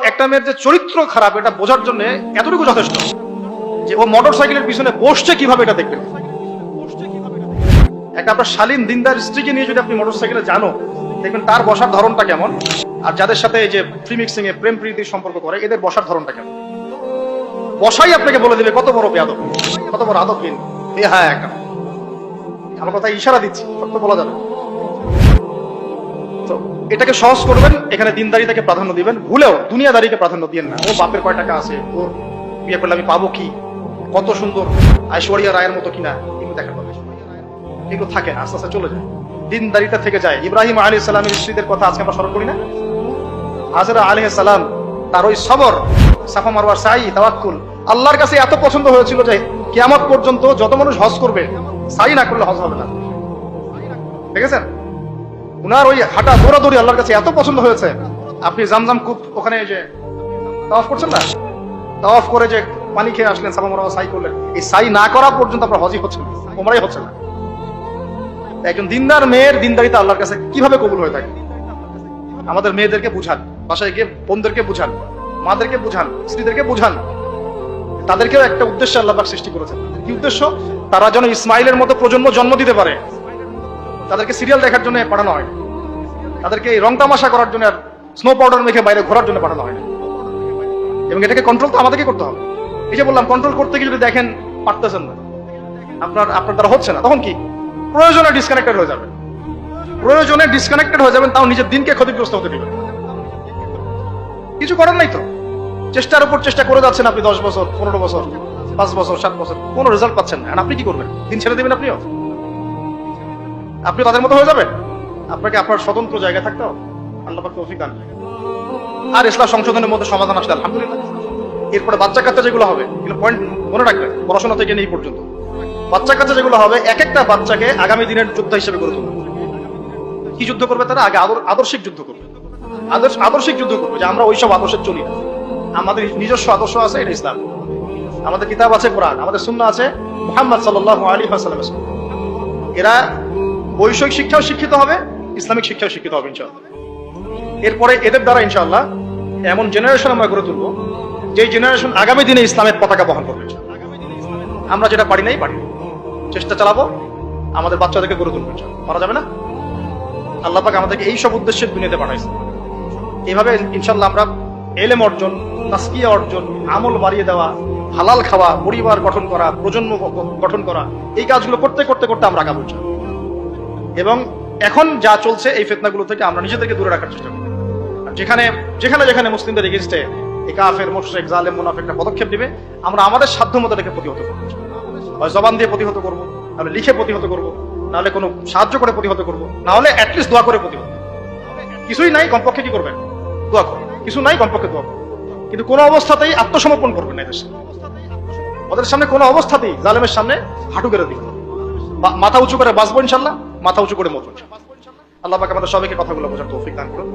একটা মেয়ের যে চরিত্র খারাপ এটা বোঝার জন্য এতটুকু যথেষ্ট যে ও মোটরসাইকেলের পিছনে বসছে কিভাবে এটা দেখবেন। একটা আপনার শালীন দিনদার স্ত্রীকে নিয়ে যদি আপনি মোটরসাইকেলে জানো, দেখবেন তার বসার ধরনটা কেমন, আর যাদের সাথে এই যে ফ্রি মিক্সিং এ প্রেম প্রীতির সম্পর্ক করে এদের বসার ধরনটা কেমন। বসাই আপনাকে বলে দেবে কত বড় বেয়াদব, কত বড় আদবহীন। হ্যাঁ, একটা আমার কথা ইশারা দিচ্ছি, সব তো বলা যাবে। তো এটাকে সহজ করবেন, এখানে দিনদারিতাকে প্রাধান্য দিবেন, ভুলেও দুনিয়াদারিকে প্রাধান্য দিয়েন না। ও বাপের কয় টাকা আছে, ওর বিয়ে করলে আমি পাবো কি, কত সুন্দর ঐশ্বরিয়া রায়ের মতো কিনা, এগুলো দেখার কথা। এগুলো থাকে না, আস্তে আস্তে চলে যায়, দিনদারিতা থেকে যায়। ইব্রাহিম আলাইহিস সালামের স্ত্রীদের কথা আজকে আমরা স্মরণ করি না? হাজরা আলাইহিস সালাম তার ওই সবর, সাফা মারওয়ার সাই, তাওয়াক্কুল আল্লাহর কাছে এত পছন্দ হয়েছিল যে কিয়ামত পর্যন্ত যত মানুষ হজ করবে সাই না করলে হজ হবে না। ঠিক আছে, উনার ওই হাঁটা দৌড়াদৌড়ি আল্লাহর কাছে এত পছন্দ হয়েছে। আপনি জামজাম কূপ ওখানে যে তাওয়াফ করছেন না, তাওয়াফ করে যে পানি খেয়ে আসলেন, সাফা মারওয়া সাই করলেন, এই সাই না করা পর্যন্ত আপনার হজই হচ্ছে না, ওমরাই হচ্ছে না। একজন দিনদার মেয়ের দিনদারিতা আল্লাহর কাছে কিভাবে কবুল হয়ে থাকে? আমাদের মেয়েদেরকে বুঝান, বাসায় গিয়ে বোনদেরকে বুঝান, মাদেরকে বুঝান, স্ত্রীদেরকে বুঝান। তাদেরকেও একটা উদ্দেশ্য আল্লাহ পাক সৃষ্টি করেছেন। কি উদ্দেশ্য? তারা যেন ইসমাইলের মতো প্রজন্ম জন্ম দিতে পারে। তাদেরকে সিরিয়াল দেখার জন্য পাঠানো হয়, তাদেরকে রং তামাশা করার জন্য আর স্নো পাউডার মেখে বাইরে ঘোরার জন্য পাঠানো হয় না। এবং এটাকে কন্ট্রোল তো আমাদেরকে করতে হবে। এই যে বললাম, কন্ট্রোল করতে গিয়ে যদি দেখেন পারতেছেন না, আপনার দ্বারা হচ্ছে না, তখন কি? প্রয়োজনে ডিসকানেক্টেড হয়ে যাবেন, প্রয়োজনে ডিসকানেক্টেড হয়ে যাবেন, তাও নিজের দিনকে ক্ষতিগ্রস্ত হতে দিবেন। কিছু করার নাই তো, চেষ্টার উপর চেষ্টা করে যাচ্ছেন আপনি 10 বছর, 15 বছর, 5 বছর, 7 বছর, কোনো রেজাল্ট পাচ্ছেন না। আপনি কি করবেন? দিন ছেড়ে দিবেন? আপনি তাদের মতো হয়ে যাবেন? আপনাকে আপনার স্বতন্ত্র জায়গায় থাকতে হবে। আল্লাহ পাক তৌফিক দান। আর ইসলাম সংশোধনের মধ্যে সমাধান আসলে আলহামদুলিল্লাহ। এরপরে বাচ্চা কাচ্চা যেগুলো হবে, এগুলো পয়েন্ট মনে রাখবেন, পড়াশোনা থেকে নিয়ে পর্যন্ত বাচ্চা কাচ্চা যেগুলো হবে, এক একটা বাচ্চাকে আগামী দিনের যোদ্ধা হিসেবে গড়ে তুলবে। কি যুদ্ধ করবে তারা? আগে আদর্শিক যুদ্ধ করবে, আদর্শিক যুদ্ধ করবে, যে আমরা ওইসব আদর্শে চলি না। আমাদের নিজস্ব আদর্শ আছে, এটা ইসলাম। আমাদের কিতাব আছে কোরআন, আমাদের সুন্নাহ আছে মুহাম্মদ সাল্লাল্লাহু আলাইহি ওয়াসাল্লামের সুন্নাহ। এরা বৈষয়িক শিক্ষাও শিক্ষিত হবে, ইসলামিক শিক্ষাও শিক্ষিত হবে ইনশাআল্লাহ। এরপরে এদের দ্বারা ইনশাআল্লাহ এমন জেনারেশন আমরা গড়ে তুলবো, যে জেনারেশন আগামী দিনে ইসলামের পতাকা বহন করবে। আমরা যেটা পারি নাই, চেষ্টা চালাবো, আমাদের বাচ্চাদেরকে গড়ে তুলবো। পারা যাবে না? আল্লাহ পাক আমাদেরকে এই সব উদ্দেশ্যে দুনিয়াতে পাঠাইছে। এইভাবে ইনশাআল্লাহ আমরা ইলম অর্জন, তাসকিয়া অর্জন, আমল বাড়িয়ে দেওয়া, হালাল খাওয়া, পরিবার গঠন করা, প্রজন্ম গঠন করা, এই কাজগুলো করতে করতে করতে আমরা আগাবো। এবং এখন যা চলছে এই ফিতনাগুলো থেকে আমরা নিজেদেরকে দূরে রাখার চেষ্টা করব। আর যেখানে যেখানে যেখানে মুসলিমদের এগেইনস্টে এই কাফের, মুশরিক, জালেম, মুনাফিকরা পদক্ষেপ দিবে, আমরা আমাদের সাধ্যমতো এটাকে প্রতিহত করব। হয় জবান দিয়ে প্রতিহত করব, নাহলে লিখে প্রতিহত করব, নাহলে কোনো সাহায্য করে প্রতিহত করব, না হলে অ্যাটলিস্ট দোয়া করে প্রতিহত। কিছুই নাই, কমপক্ষে কি করবেন? দোয়া করবেন। কিছু নাই, কমপক্ষে দোয়া করবেন। কিন্তু কোনো অবস্থাতেই আত্মসমর্পণ করবেন না এদের সামনে। ওদের সামনে কোনো অবস্থাতেই জালেমের সামনে হাঁটু গেড়ে দিবেন। মাথা উঁচু করে বাঁচবো ইনশাআল্লাহ, মাথা উঁচু করে মরবো। আল্লাহ পাক আমাদের সবাইকে কথাগুলো বোঝার তৌফিক দান করুন।